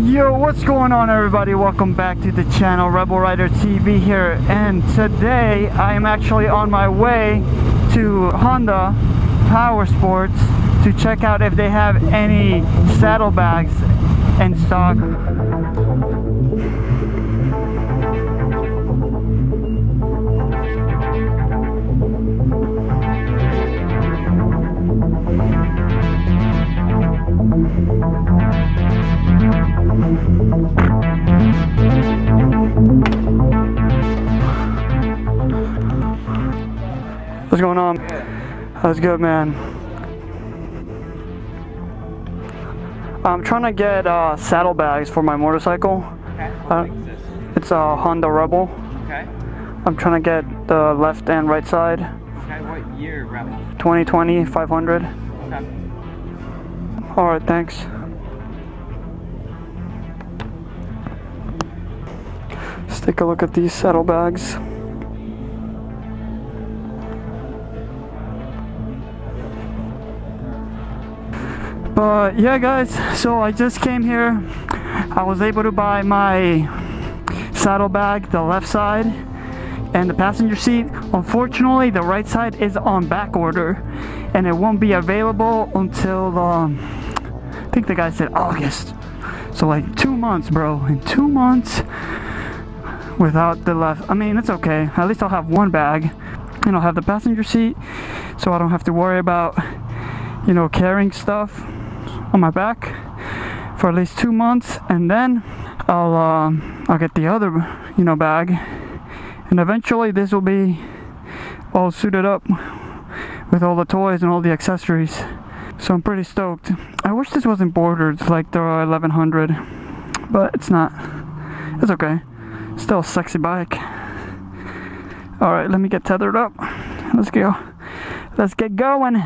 Yo, what's going on, everybody? Welcome back to the channel. Rebel Rider TV here, and today I am actually on my way to Honda Powersports to check out if they have any saddlebags in stock. What's going on? That's good, man. I'm trying to get saddlebags for my motorcycle. Okay. It's a Honda Rebel. Okay. I'm trying to get the left and right side. Okay. What year, Rebel? 2020 500. Okay. Alright, thanks. Let's take a look at these saddlebags. But yeah, guys, so I just came here. I was able to buy my saddlebag, the left side and the passenger seat. Unfortunately, the right side is on back order and it won't be available until I think the guy said August. So like 2 months, bro. In 2 months without the left. I mean, it's okay. At least I'll have one bag and I'll have the passenger seat, so I don't have to worry about, you know, carrying stuff on my back for at least 2 months, and then I'll get the other, you know, bag, and eventually this will be all suited up with all the toys and all the accessories. So I'm pretty stoked. I wish this wasn't bordered like the 1100, but it's not. It's okay. Still a sexy bike. All right, let me get tethered up. Let's go. Let's get going.